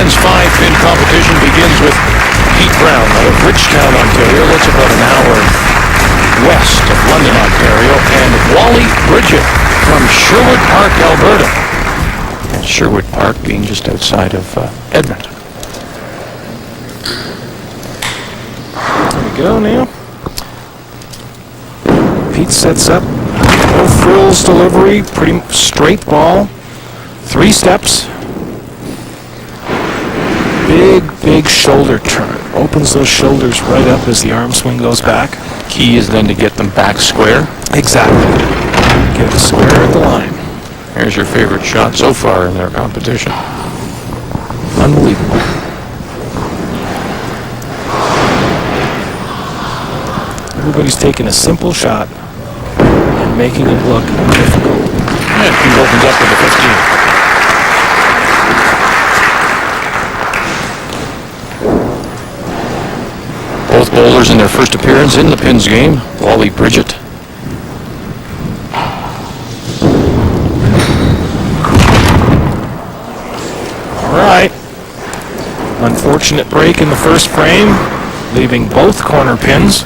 men's 5-pin competition begins with Pete Brown out of Bridgetown, Ontario. That's about an hour west of London, Ontario. And Wally Bridgett from Sherwood Park, Alberta. And Sherwood Park being just outside of Edmonton. There we go now. Pete sets up. No frills delivery. Pretty straight ball. 3 steps. Big shoulder turn. Opens those shoulders right up as the arm swing goes back. Key is then to get them back square. Exactly. Get it square at the line. Here's your favorite shot so far in their competition. Unbelievable. Everybody's taking a simple shot and making it look difficult. And Pete opens up with the 15. Both bowlers in their first appearance in the Pins game. Wally Bridgett. All right. Unfortunate break in the first frame, leaving both corner pins.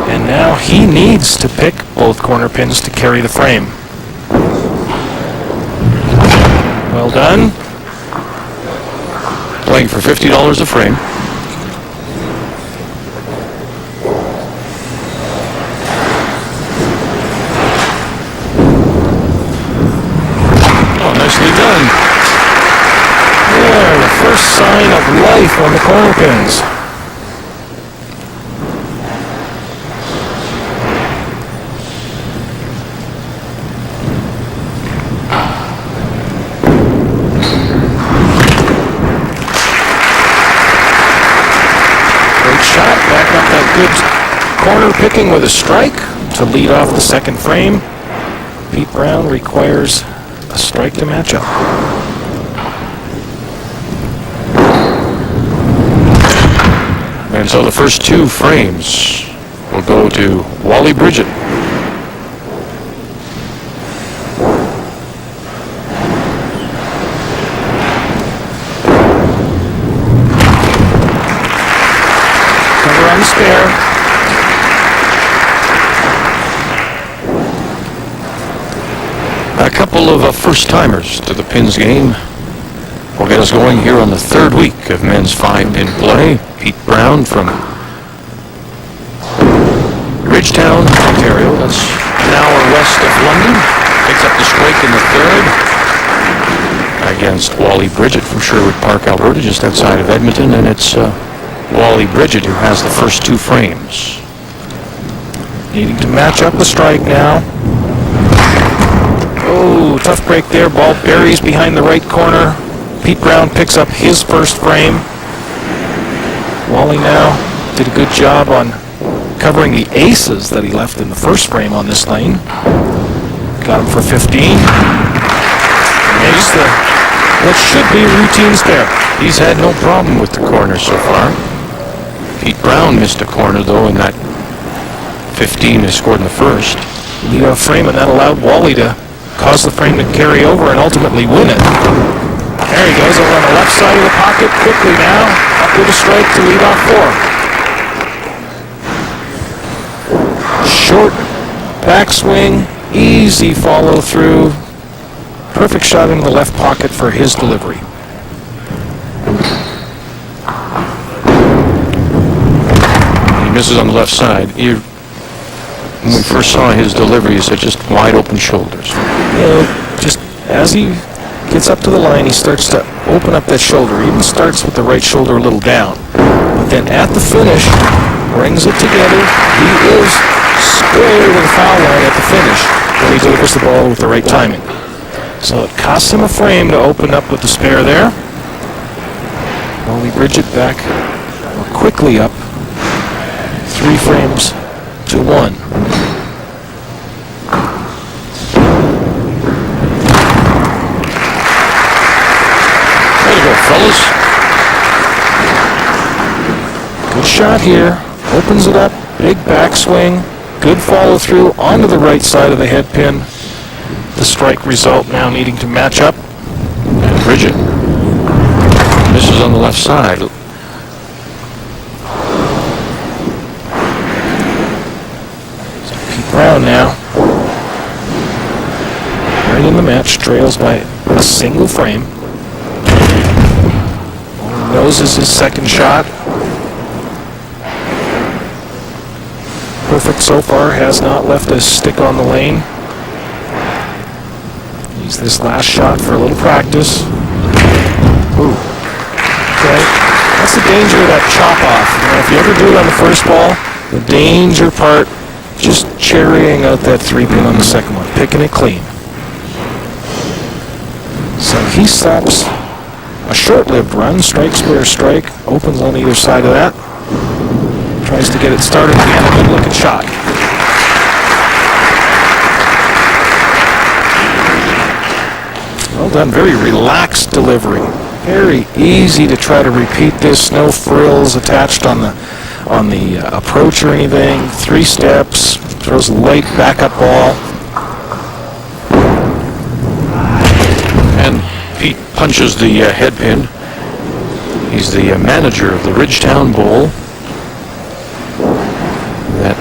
And now he needs to pick both corner pins to carry the frame. Well done. Playing for $50 a frame. First sign of life on the corner pins. Great shot, back up that good corner picking with a strike to lead off the second frame. Pete Brown requires a strike to match up. And so the first 2 frames will go to Wally Bridgett. Cover on the spare. A couple of first-timers to the Pins game will get us going here on the 3rd week of men's 5-pin play. Pete Brown from Bridgetown, Ontario. That's an hour west of London. Picks up the strike in the 3rd against Wally Bridgett from Sherwood Park, Alberta, just outside of Edmonton. And it's Wally Bridgett who has the first 2 frames. Needing to match up the strike now. Oh, tough break there. Ball buries behind the right corner. Pete Brown picks up his first frame. Wally now did a good job on covering the aces that he left in the first frame on this lane. Got him for 15. Makes what should be a routine spare. He's had no problem with the corner so far. Pete Brown missed a corner, though, in that 15 he scored in the first. Lead off frame, and that allowed Wally to cause the frame to carry over and ultimately win it. There he goes over on the left side of the pocket quickly now. Up with a strike to lead off 4. Short backswing, easy follow through. Perfect shot into the left pocket for his delivery. He misses on the left side. When we first saw his delivery, he said just wide open shoulders. Just as he gets up to the line, he starts to open up that shoulder. He even starts with the right shoulder a little down. But then at the finish, brings it together. He is square to the foul line at the finish when he delivers the ball with the right timing. So it costs him a frame to open up with the spare there. Wally Bridgett back quickly up 3 frames to 1. Fellas. Good shot here. Opens it up. Big backswing. Good follow through onto the right side of the head pin. The strike result now needing to match up. And Bridgett Misses on the left side. Pete Brown now. Right in the match, trails by a single frame. Knows is his second shot. Perfect so far, has not left a stick on the lane. Use this last shot for a little practice. Ooh. Okay. That's the danger of that chop off. You know, if you ever do it on the first ball, the danger part, just cherrying out that 3-pin on the second one, picking it clean. So he stops a short-lived run, strike, square, strike, opens on either side of that. Tries to get it started again, a good-looking shot. Well done, very relaxed delivery. Very easy to try to repeat this, no frills attached on the approach or anything. 3 steps, throws a light backup ball. And Pete punches the head pin. He's the manager of the Ridgetown Bowl. That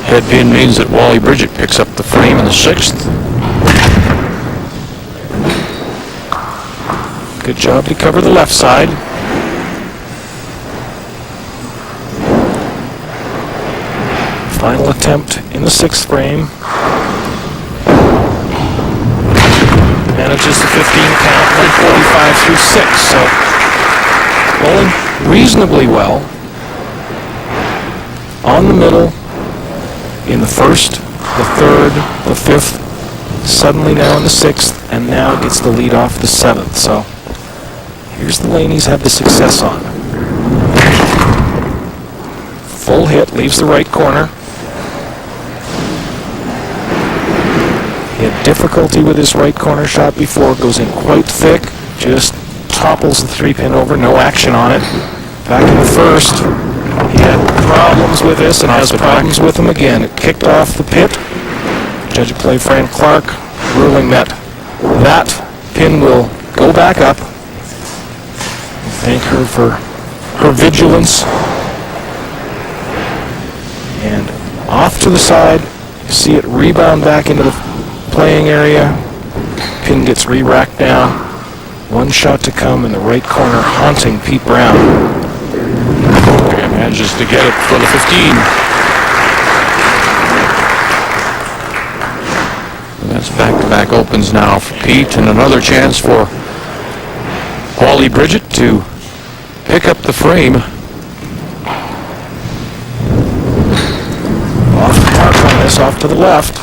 head pin means that Wally Bridgett picks up the frame in the 6th. Good job to cover the left side. Final attempt in the 6th frame. Manages the 15 count, 145 through 6. So bowling reasonably well. On the middle, in the 1st, the 3rd, the 5th, suddenly now in the 6th, and now gets the lead off the 7th. So here's the lane he's had the success on. Full hit, leaves the right corner. He had difficulty with his right corner shot before, goes in quite thick, just topples the 3-pin over, no action on it. Back in the 1st, he had problems with this and has problems with him again. It kicked off the pit. Judge of play Fran Clark ruling that that pin will go back up. Thank her for her vigilance. And off to the side, you see it rebound back into the playing area. Pin gets re-racked down. One shot to come in the right corner, haunting Pete Brown. Manages to get it for the 15. And that's back-to-back opens now for Pete, and another chance for Wally Bridgett to pick up the frame. Off the mark on this, off to the left.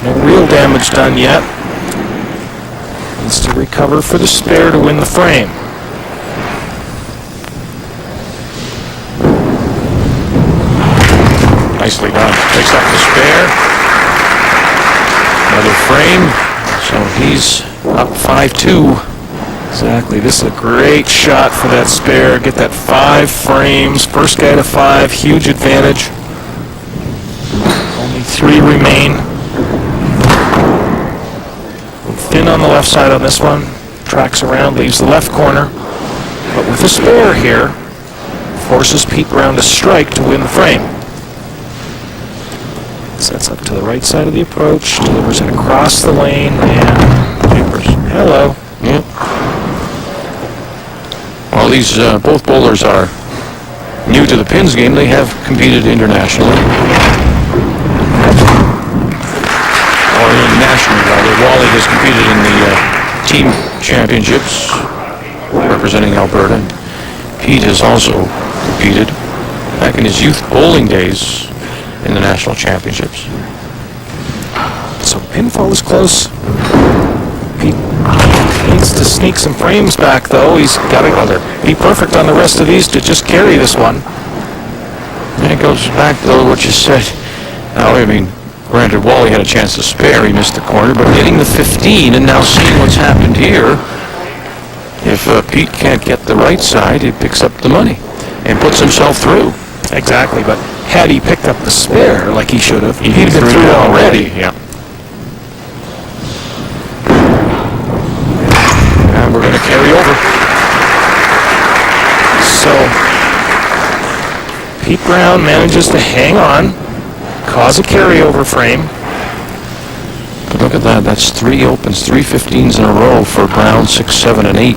No real damage done yet. Needs to recover for the spare to win the frame. Nicely done. Picks up the spare. Another frame. So he's up 5-2. Exactly. This is a great shot for that spare. Get that 5 frames. First guy to 5. Huge advantage. Only 3 remain. Thin on the left side on this one. Tracks around, leaves the left corner. But with the spare here, forces Pete Brown to strike to win the frame. Sets up to the right side of the approach, delivers it across the lane, and papers. Hello. Yep. While these both bowlers are new to the pins game, they have competed internationally. Or nationally, rather. Wally has competed in the team championships, representing Alberta. Pete has also competed back in his youth bowling days in the national championships. So pinfall is close. Pete needs to sneak some frames back, though. He's got to be perfect on the rest of these to just carry this one. And it goes back to what you said. Now, I mean, granted, Wally had a chance to spare. He missed the corner, but getting the 15 and now seeing what's happened here, if Pete can't get the right side, he picks up the money and puts himself through. Exactly, but had he picked up the spare like he should have, he'd have been Through through already. Yeah. Pete Brown manages to hang on, cause a carryover frame. But look at that. That's 3 opens, 3 15s in a row for Brown, 6, 7, and 8.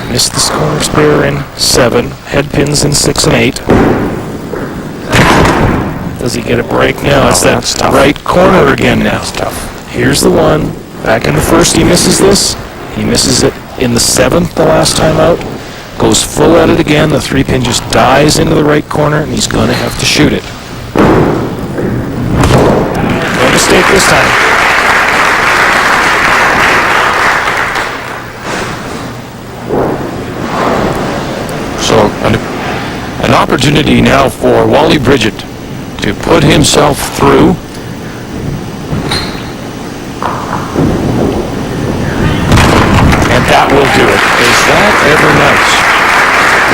Missed the corner spare in 7. Head pins in 6 and 8. Does he get a break now? It's that that's tough. right corner again now. That's tough. Here's the one. Back in the first, he misses this. He misses it in the 7th the last time out. Goes full at it again. The 3-pin just dies into the right corner, and he's going to have to shoot it. No mistake this time. So an opportunity now for Wally Bridgett to put himself through. And that will do it. Is that ever nice?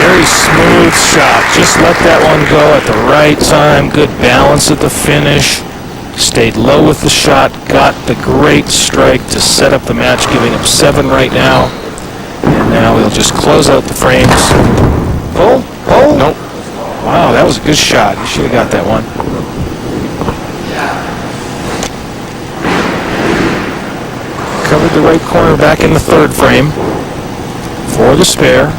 Very smooth shot. Just let that one go at the right time. Good balance at the finish. Stayed low with the shot. Got the great strike to set up the match, giving up 7 right now. And now he'll just close out the frames. Pull? Pull? Nope. Wow, that was a good shot. You should have got that one. Covered the right corner back in the 3rd frame for the spare.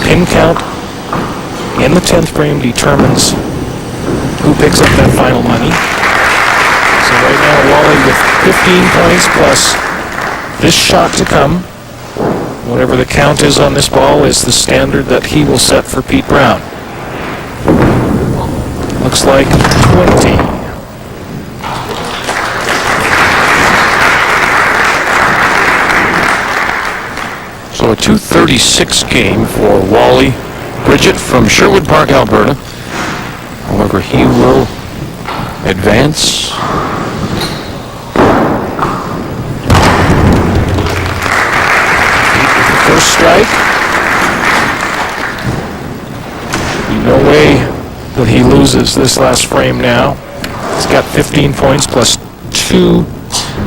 Pin count in the 10th frame determines who picks up that final money. So right now Wally with 15 points plus this shot to come. Whatever the count is on this ball is the standard that he will set for Pete Brown. Looks like 20. So a 2:36 game for Wally Bridgett from Sherwood Park, Alberta. However, he will advance. First strike. No way that he loses this last frame now. He's got 15 points plus 2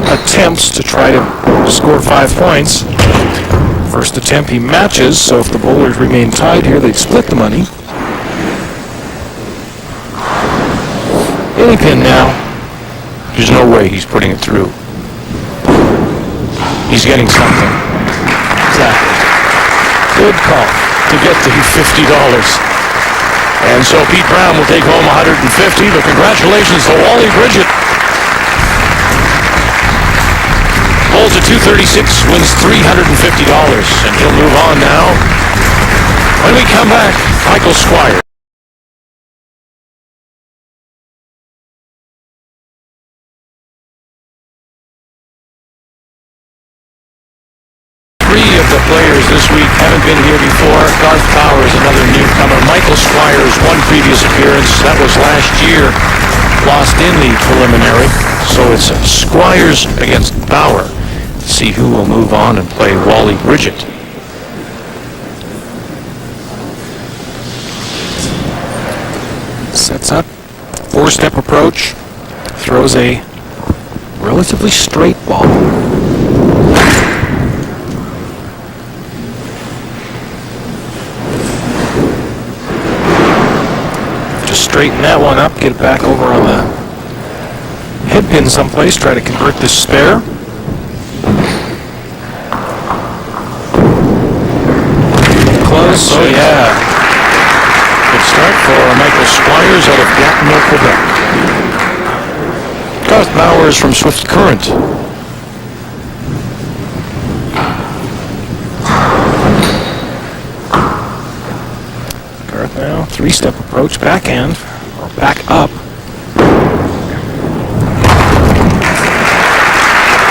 attempts to try to score 5 points. First attempt he matches, so if the bowlers remain tied here, they'd split the money. Any pin now. There's no way he's putting it through. He's getting something. Exactly. Good call To get to $50. And so Pete Brown will take home $150, but congratulations to Wally Bridgett. Bowls at 236, wins $350, and he'll move on now. When we come back, Michael Squires. The players this week haven't been here before. Garth Bauer is another newcomer. Michael Squires, one previous appearance. That was last year. Lost in the preliminary. So it's Squires against Bauer. See who will move on and play Wally Bridgett. Sets up, 4-step approach, throws a relatively straight ball. Just straighten that one up, get it back over on the head pin someplace, try to convert this spare. Close, oh yeah. Good start for Michael Squires out of Gatineau, Quebec. Garth Bauer is from Swift Current. Garth now, 3-step approach, backhand, or back up.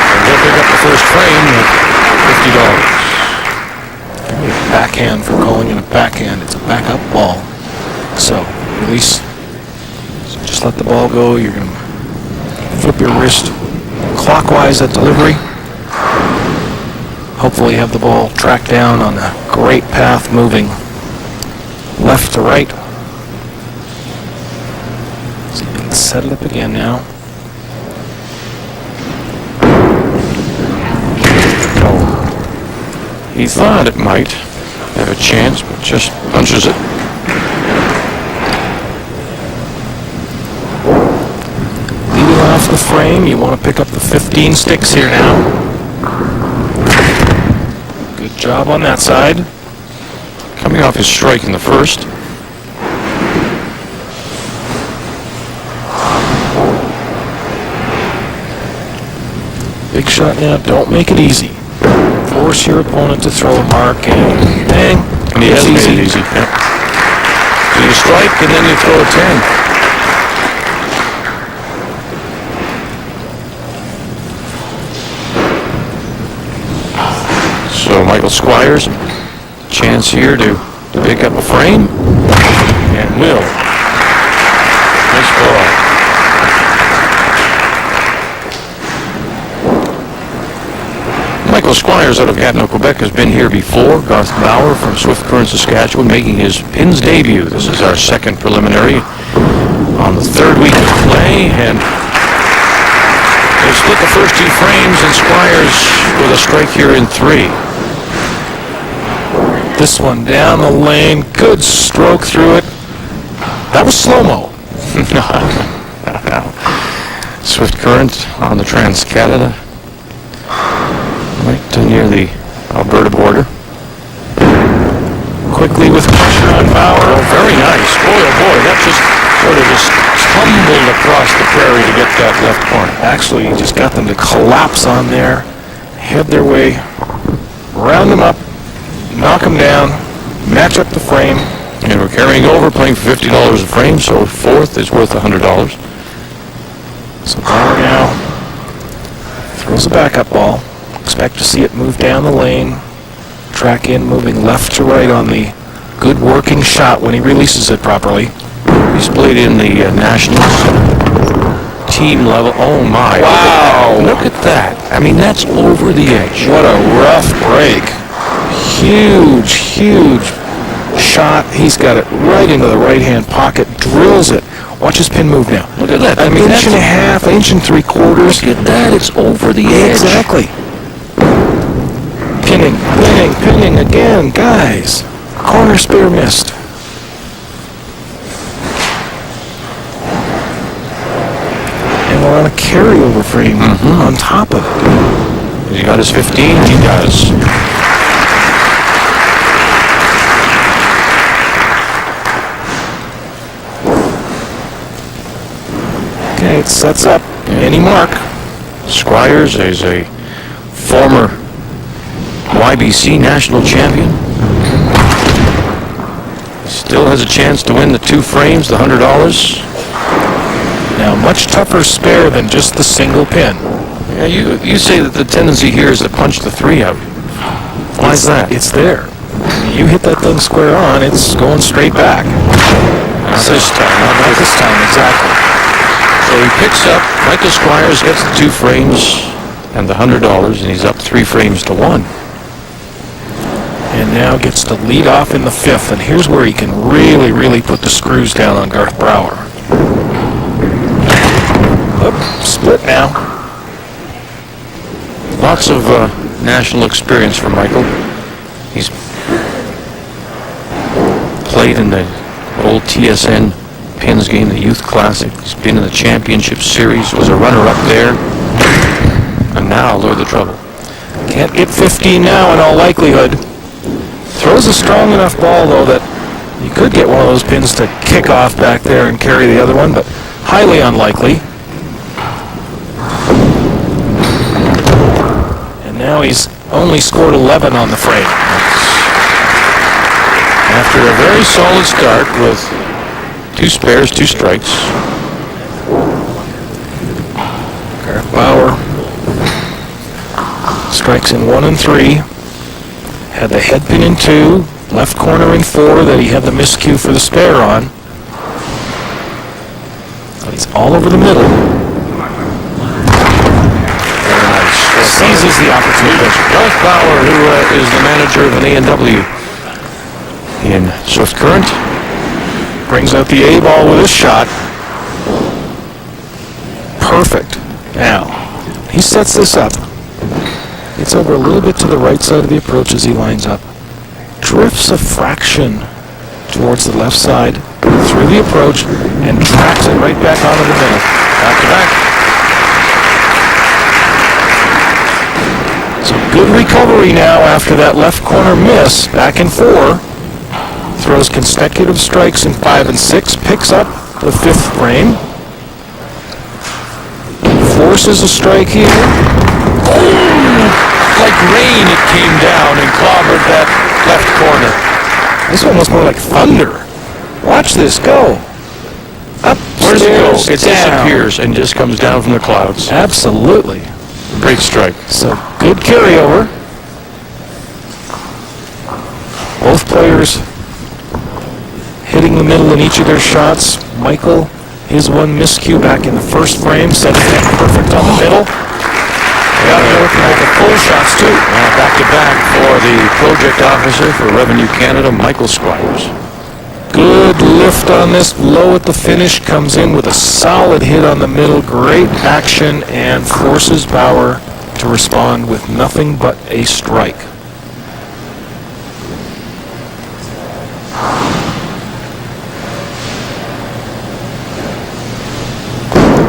And he'll pick up the first frame at $50. Backhand for calling it a backhand. It's a back-up ball. So, release. So just let the ball go. You're going to flip your wrist clockwise at delivery. Hopefully have the ball tracked down on a great path moving left to right. So you can set it up again now. He thought it might. have a chance, but just punches it. Leading off the frame, you want to pick up the 15 sticks here now. Good job on that side. Coming off his strike in the first. Big shot now, don't make it easy. Force your opponent to throw a mark and bang. And he has made it easy. Yeah. So you strike and then you throw a 10. So Michael Squires, chance here to pick up a frame, and will. Nice ball. Michael Squires out of Gatineau, Quebec has been here before. Garth Bauer from Swift Current, Saskatchewan, making his pins debut. This is our second preliminary on the third week of play, and they split the first 2 frames, and Squires with a strike here in 3. This one down the lane, good stroke through it. That was slow-mo. Swift Current on the Trans-Canada, right near the Alberta border. Quickly with pressure on Bauer. Oh, very nice. Boy, oh boy, that just sort of just tumbled across the prairie to get that left corner. Actually, you just got them to collapse on there, head their way, round them up, knock them down, match up the frame. And we're carrying over, playing for $50 a frame, so fourth is worth $100. So Bauer now throws a backup ball. Expect to see it move down the lane, track in, moving left to right on the good working shot when he releases it properly. He's played in the Nationals team level. Oh my. Wow. Look at that. I mean, that's over the edge. What a rough break. Huge, huge shot. He's got it right into the right-hand pocket, drills it. Watch his pin move now. Look at that. An inch and a half, inch and 3/4. Look at that. It's over the edge. Exactly. Pinning again, guys. Corner spare missed. And we're on a carryover frame on top of it. He got his 15. He does. Okay, it sets up. Any mark. Squires is a former YBC national champion. Still has a chance to win the 2 frames, the $100. Now, much tougher spare than just the single pin. Yeah, you say that the tendency here is to punch the 3 out. Why is that? It's there. You hit that thing square on, it's going straight back. Not this time. Not this time, exactly. So he picks up, Michael Squires gets the 2 frames and the $100, and he's up 3 frames to 1. And now gets to lead off in the 5th, and here's where he can really, really put the screws down on Garth Bauer. Oop, split now. Lots of national experience for Michael. He's played in the old TSN Pins game, the Youth Classic. He's been in the Championship Series, was a runner-up there, and now Lord of the Trouble. Can't get 15 now in all likelihood. Throws a strong enough ball, though, that you could get one of those pins to kick off back there and carry the other one, but highly unlikely. And now he's only scored 11 on the frame. After a very solid start with 2 spares, 2 strikes. Garth Bauer strikes in 1 and 3. Had the head pin in 2, left corner in 4 that he had the miscue for the spare on. But he's all over the middle. Very nice. Seizes the opportunity. Garth Bauer, who is the manager of an A&W in Swift Current. Brings out the A ball with his shot. Perfect. Now, he sets this up. It's over a little bit to the right side of the approach as he lines up. drifts a fraction towards the left side through the approach and tracks it right back onto the middle. Back to back. So good recovery now after that left corner miss. Back in 4. Throws consecutive strikes in 5 and 6. Picks up the 5th frame. Forces a strike here. Like rain, it came down and clobbered that left corner. This one was more like thunder. Watch this go. Up. Where does it go? It down. disappears and just comes down from the clouds. Absolutely. Great strike. So good carryover. Both players hitting the middle in each of their shots. Michael, his one miscue back in the first frame, setting it perfect on the middle. Got to work with the full shots too. Back to back for the project officer for Revenue Canada, Michael Squires. Good lift on this, low at the finish, comes in with a solid hit on the middle, great action, and forces Bauer to respond with nothing but a strike.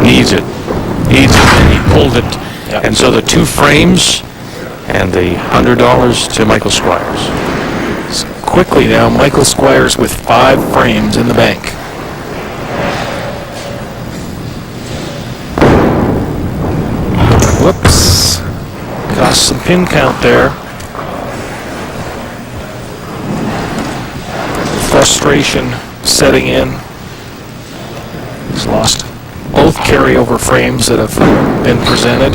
Needs it, and he pulled it. Yep. And so the 2 frames and the $100 to Michael Squires. Quickly now, Michael Squires with 5 frames in the bank. Whoops. Cost some pin count there. Frustration setting in. He's lost both carryover frames that have been presented.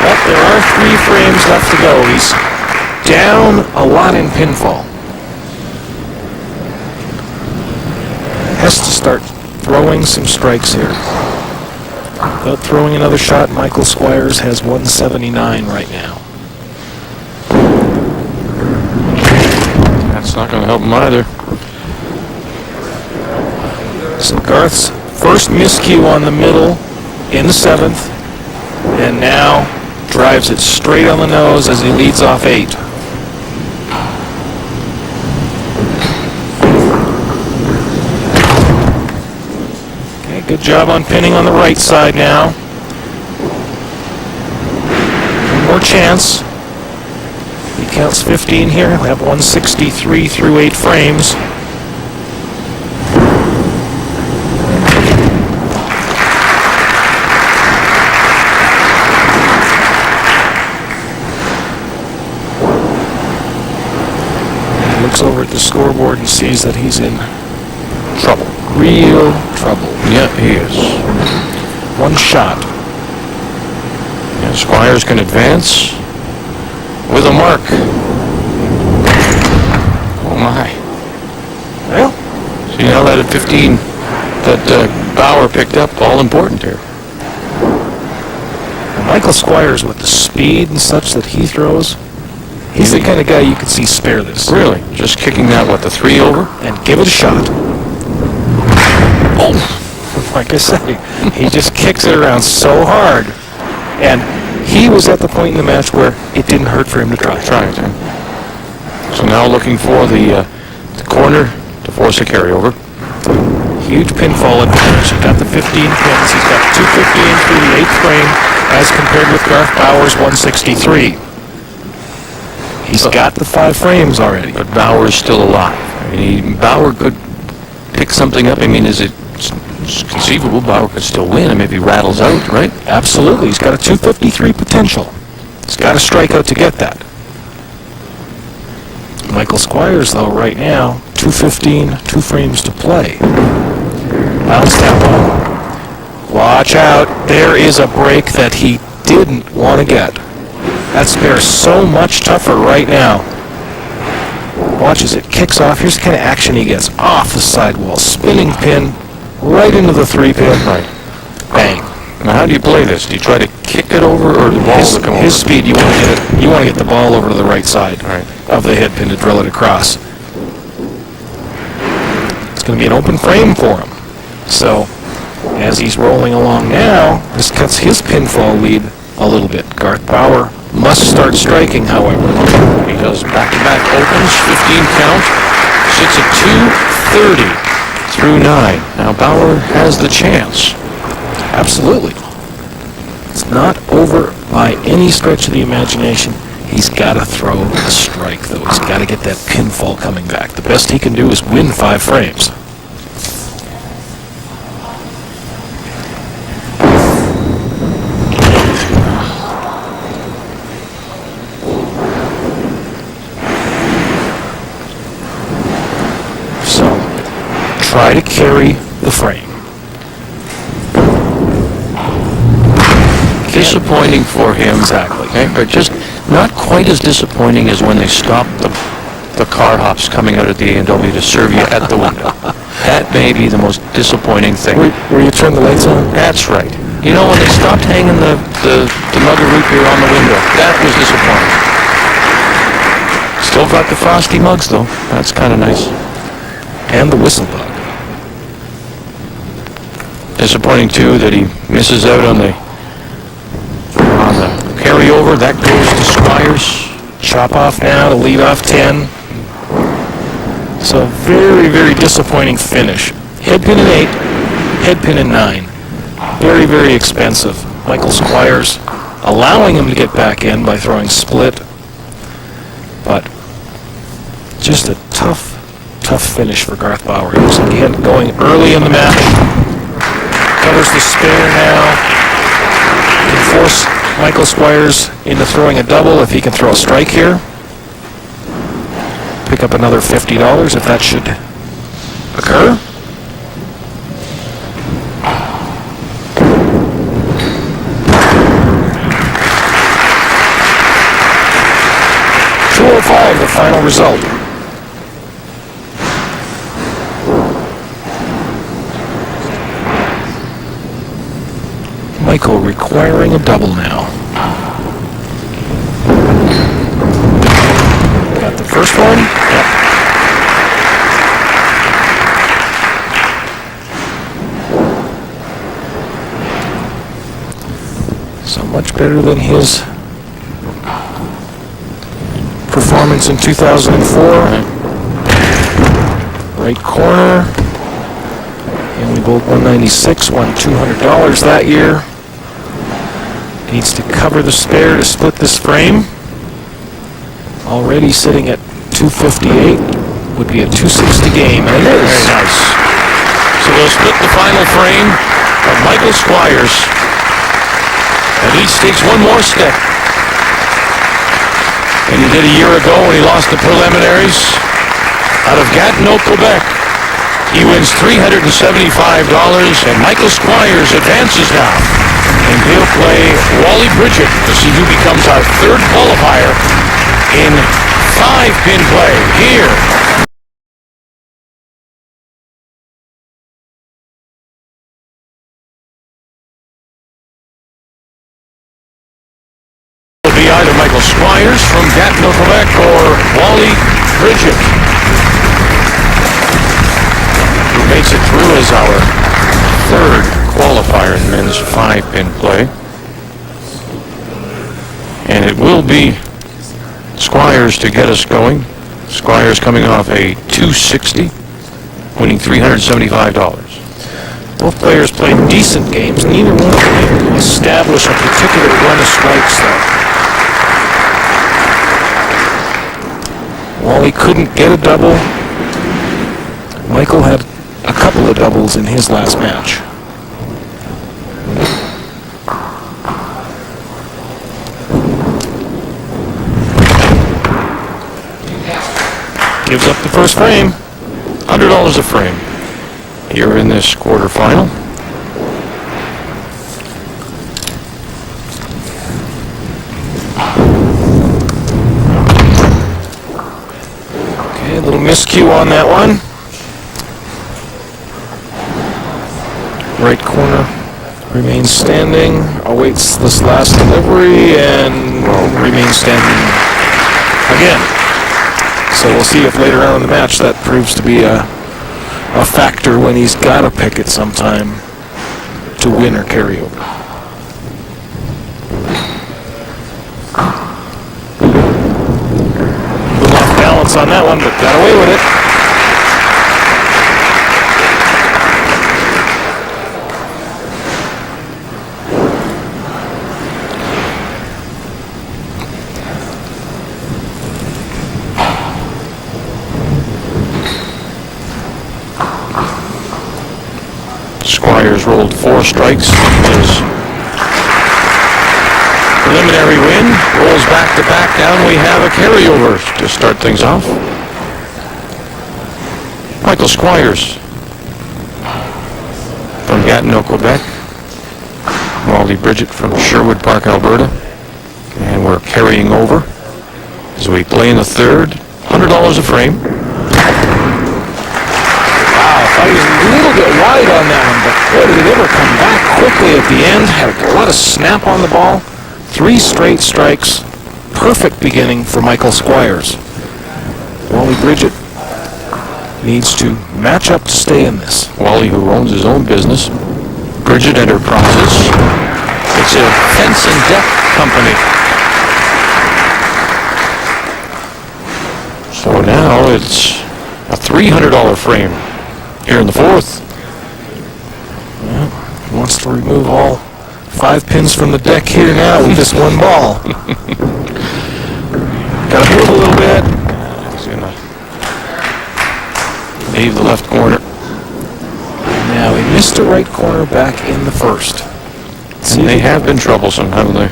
But there are 3 frames left to go. He's down a lot in pinfall. Has to start throwing some strikes here. Without throwing another shot, Michael Squires has 179 right now. That's not going to help him either. So Garth's first miscue on the middle in the 7th, and now drives it straight on the nose as he leads off 8. Okay, good job on pinning on the right side now. One more chance. He counts 15 here. He'll have 163 through 8 frames. Looks over at the scoreboard and sees that he's in trouble. Real trouble. Yeah, he is. 1 shot. And Squires can advance with a mark. Oh my. Well, See now that at 15 that Bauer picked up, all important here. Michael Squires with the speed and such that he throws, he's the kind of guy you could see spare this. Really? Just kicking that, what, the 3 over? And give it a shot. Oh, like I say, he just kicks it around so hard. And he was at the point in the match where it didn't hurt for him to try. Try it, huh? So now looking for the corner to force a carryover. Huge pinfall advantage. He got the 15 pins. He's got 215 through the 8th frame as compared with Garth Bauer's 163. He's got the 5 frames already. But Bauer's still alive. I mean, Bauer could pick something up. I mean, is it conceivable Bauer could still win and maybe rattles out, right? Absolutely. He's got a 253 potential. He's got a strikeout to get that. Michael Squires, though, right now, 215, 2 frames to play. Bounce that one. Watch out. There is a break that he didn't want to get. That spare's so much tougher right now. Watch as it kicks off. Here's the kind of action he gets off the sidewall. Spinning pin right into the 3 pin. Right. Bang. Now, how do you play this? Do you try to kick it over or the ball will come over? His speed, you want to get it. You want to get the ball over to the right side Right. of the head pin to drill it across. It's going to be an open frame for him. So, as he's rolling along now, this cuts his pinfall lead a little bit. Garth Bauer must start striking, however. He does back-to-back opens, 15 count, sits at 230 through 9. Now Bauer has the chance. Absolutely. It's not over by any stretch of the imagination. He's got to throw a strike, though. He's got to get that pinfall coming back. The best he can do is win 5 frames. So, try to carry the frame. Disappointing for him. Exactly. Okay, but just not quite as disappointing as when they stopped the car hops coming out at the A&W to serve you at the window. That may be the most disappointing thing. Where you turn the lights on? That's right. You know, when they stopped hanging the mug of root beer on the window, that was disappointing. Still got the frosty mugs, though. That's kind of nice. And the whistle bug. Disappointing, too, that he misses out on the carryover. That goes to Squires. Chop off now to lead off 10. So very, very disappointing finish. Head pin in 8, head pin in 9. Very, very expensive. Michael Squires allowing him to get back in by throwing split. But just a tough finish for Garth Bauer. He was again going early in the match. Covers the spare now. Can force Michael Squires into throwing a double if he can throw a strike here. Pick up another $50 if that should occur. $205, the final result. Michael requiring a double now. Got the first one? Yep. So much better than his performance in 2004. Right corner. And we bowled 196, won $200 that year. Needs to cover the spare to split this frame. Already sitting at 258. Would be a 260 game, and it is. Very nice. So they'll split the final frame of Michael Squires. And each takes one more step. And he did a year ago when he lost the preliminaries out of Gatineau, Quebec. He wins $375, and Michael Squires advances now. And he'll play Wally Bridgett to see who becomes our third qualifier in 5-pin play here. Will be either Michael Squires from Gatineau, Quebec, or Wally Bridgett, who makes it through as our third qualifier in men's 5-pin play. And it will be Squires to get us going. Squires coming off a 260, winning $375. Both players played decent games. Neither one of them able to establish a particular run of strikes, though. Wally couldn't get a double. Michael had a couple of doubles in his last match. Gives up the first frame. $100 a frame. You're in this quarterfinal. Okay, a little miscue on that one. Right corner remains standing, awaits this last delivery, and remains standing again. So we'll see if later on in the match that proves to be a factor when he's got to pick it sometime to win or carry over. chance on that one, but got away with it. Squires rolled 4 strikes in his preliminary win. Rolls back to back. Down we have a carryover to start things off. Michael Squires from Gatineau, Quebec. Wally Bridgett from Sherwood Park, Alberta. And we're carrying over as we play in the third. $100 a frame. He was a little bit wide on that one, but boy, did it ever come back quickly at the end. Had a lot of snap on the ball. 3 straight strikes. Perfect beginning for Michael Squires. Wally Bridgett needs to match up to stay in this. Wally, who owns his own business, Bridgett Enterprises. It's a fence and deck company. So now it's a $300 frame. Here in the fourth. Well, he wants to remove all 5 pins from the deck here now with this one ball. Got to move a little bit. He's going to leave the left corner. Now he missed the right corner back in the first. See, they have been troublesome, haven't they?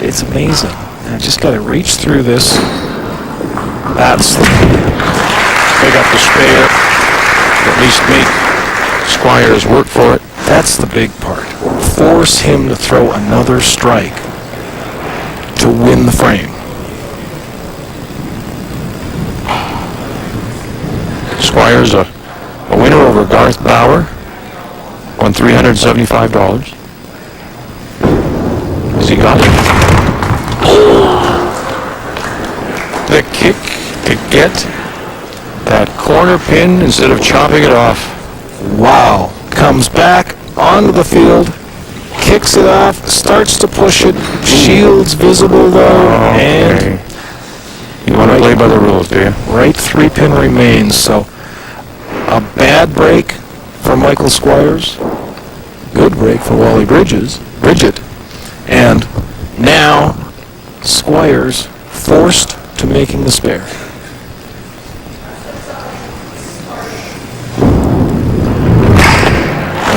It's amazing. I just got to reach through this. That's They got the spare. At least make Squires work for it. That's the big part. Force him to throw another strike to win the frame. Squires a winner over Garth Bauer. Won $375. Has he got it? The kick to get that corner pin instead of chopping it off. Wow. Comes back onto the field, kicks it off, starts to push it, shields visible though, and you want to play by the rules, do you? right 3-pin remains. So a bad break for Michael Squires, good break for Wally Bridgett, and now Squires forced to making the spare.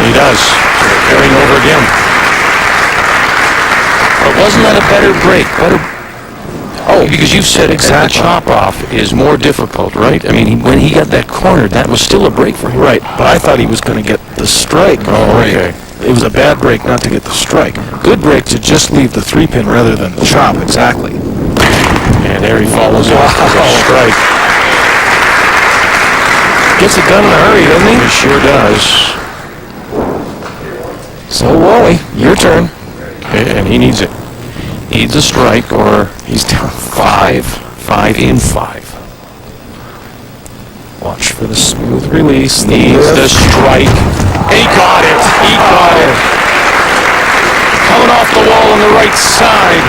He does. So they're carrying over again. But wasn't that a better break? Because you said exactly. The chop off is more difficult, right? I mean, when he got that corner, that was still a break for him. Right, but I thought he was going to get the strike. Oh, okay. It was a bad break not to get the strike. Good break to just leave the 3-pin rather than the chop, exactly. And there he follows up with a strike. Gets it done in a hurry, doesn't he? He sure does. So, Wally, your turn. And he needs it. Needs a strike or He's down 5 in 5. Watch for the smooth release. Needs the strike. He got it. He got it. Coming off the wall on the right side.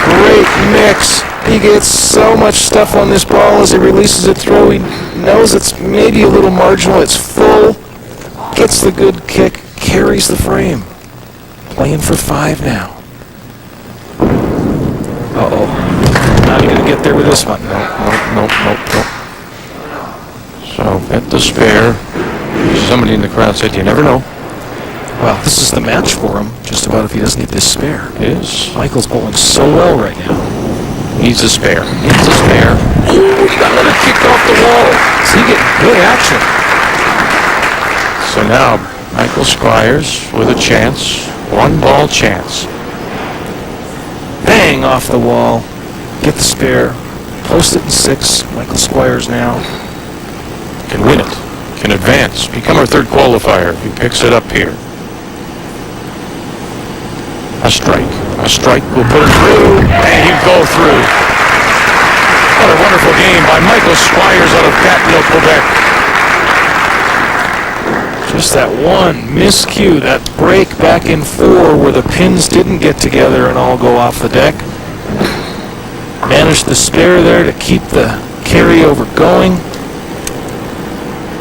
Great mix. He gets so much stuff on this ball as he releases it through. He knows it's maybe a little marginal. It's full. Gets the good kick. Carries the frame. Playing for 5 now. Uh-oh. Not going to get there with this one. Nope. So, at the spare. Somebody in the crowd said, you never know. Well, this is the match for him, just about if he doesn't get this spare. It is. Michael's bowling so well right now. Needs a spare. Needs a spare. Ooh, he got another kick off the wall. So he getting good action. So now, Michael Squires with a chance. 1-ball chance. Bang off the wall. Get the spare. Post it in 6. Michael Squires now. Can win it. Can advance. Become our third qualifier if he picks it up here. A strike. A strike will put it through. And he'll go through. What a wonderful game by Michael Squires out of Gatineau, Quebec. Just that one miscue, that break back in 4 where the pins didn't get together and all go off the deck. Managed the spare there to keep carryover going.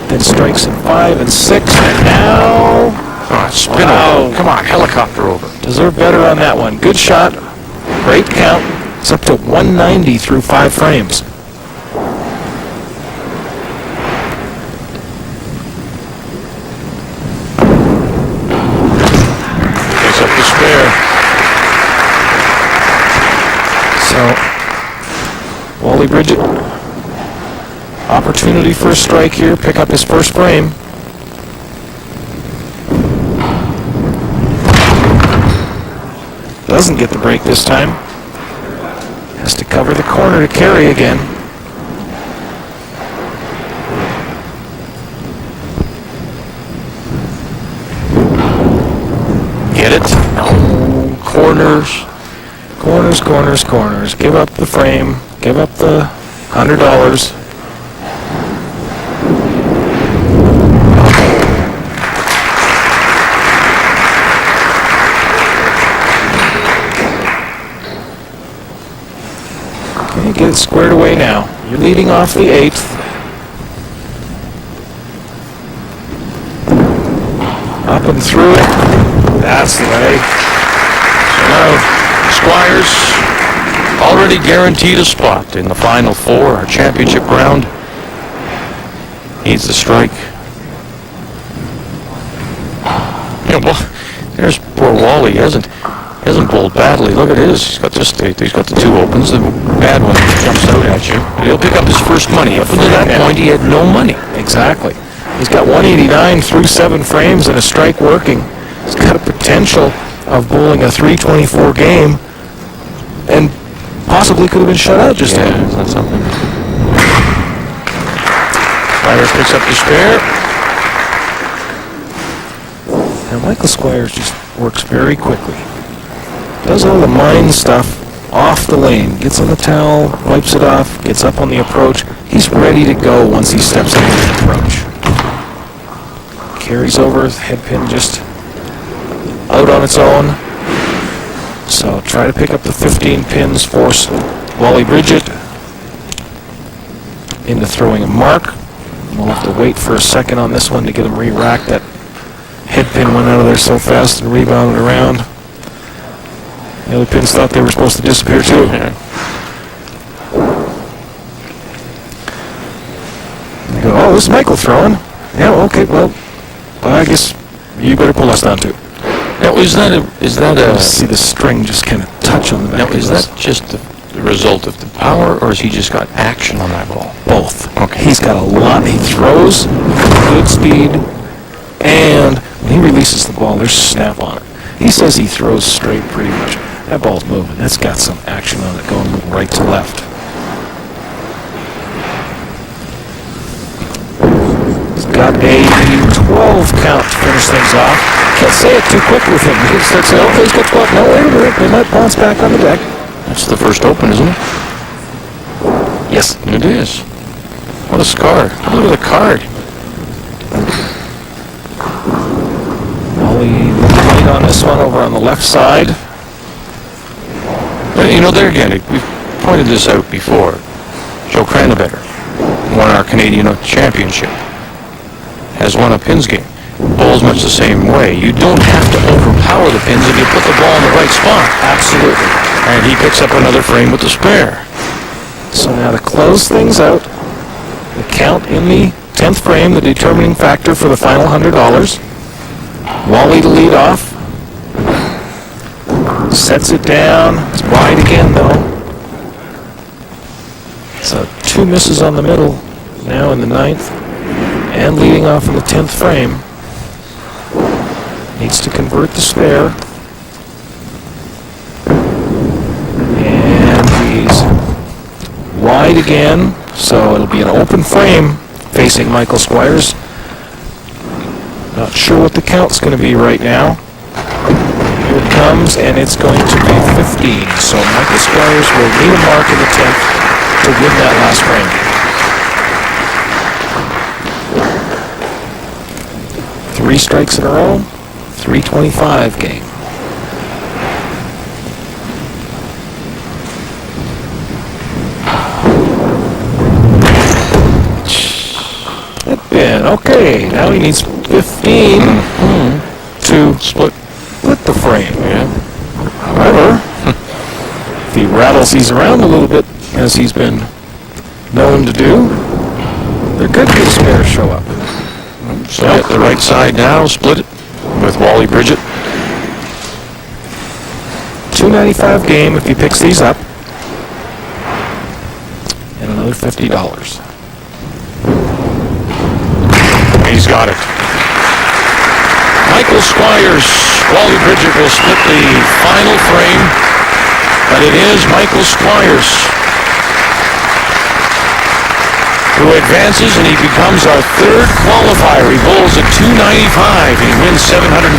Then strikes in 5 and 6, and now Spin over. Come on, helicopter over. deserve better on that one. Good shot, great count. It's up to 190 through 5 frames. Takes up the spare. So, Wally Bridgett, opportunity for a strike here, pick up his first frame. Doesn't get the break this time. Has to cover the corner to carry again. Get it? No. Corners. Corners, corners, corners. Give up the frame. Give up the $100. Okay, get it squared away now. You're leading off the 8th. Up and through it. That's the way. So now, Squires already guaranteed a spot in the Final Four, our championship round. Needs the strike. Yeah, well, there's poor Wally. He hasn't bowled badly. Look at his. He's got the 2 opens. The bad one jumps out at you. But he'll pick up his first money. Up until that point, he had no money. Exactly. He's got 189 through 7 frames and a strike working. He's got a potential of bowling a 324 game and possibly could have been shut out just Yeah, then. is that something? Squires picks up the spare. Now Michael Squires just works very quickly. Does all the mine stuff off the lane. Gets on the towel, wipes it off, gets up on the approach. He's ready to go once he steps into the approach. Carries over, head pin just out on its own. So try to pick up the 15 pins, force Wally Bridgett into throwing a mark. We'll have to wait for a second on this one to get him re-racked. That head pin went out of there so fast and rebounded around. The other pins thought they were supposed to disappear too. They go, oh, this is Michael throwing. Yeah, okay, well, I guess you better pull us down too. Now, is that a See the string just kind of touch on the back. now, of is this. that just the result of the power, or has he just got action on that ball? Both? Okay. He's got a lot. He throws good speed, and when he releases the ball, there's snap on it. He says he throws straight pretty much. That ball's moving. That's got some action on it, going right to left. He's got a 12 count to finish things off. Can't say it too quick with him. He starts saying, okay, he's got 12. No, wait a minute. They might bounce back on the deck. That's the first open, isn't it? Yes. It is. What a scar. Look at the card. Wally late on this one over on the left side. But, you know, there again, we've pointed this out before. Joe Cranbetter won our Canadian Championship. Has won a pins game. Bowls much the same way. You don't have to overpower the pins if you put the ball in the right spot. Absolutely. And he picks up another frame with the spare. So now to close things out, the count in the 10th frame, the determining factor for the final $100. Wally to lead off. Sets it down. It's wide again, though. So 2 misses on the middle, now in the 9th. And leading off in the 10th frame. Needs to convert the spare. And he's wide again, so it'll be an open frame facing Michael Squires. Not sure what the count's going to be right now. Here it comes, and it's going to be 15. So Michael Squires will need a mark in the 10th to win that last frame. 3 strikes in a row, 325 game. spin. Okay, now he needs 15 to split the frame. Yeah. However, if he rattles these around a little bit, as he's been known to do, there could be a spare show up. So at the right side now, split it with Wally Bridgett. $2.95 game if he picks these up. And another $50. He's got it. Michael Squires, Wally Bridgett will split the final frame, but it is Michael Squires who advances, and he becomes our third qualifier. He bowls at $2.95, and he wins $750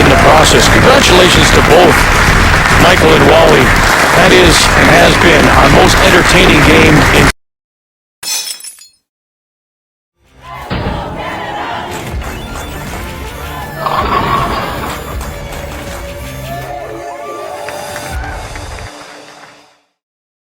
in the process. Congratulations to both Michael and Wally. That is and has been our most entertaining game in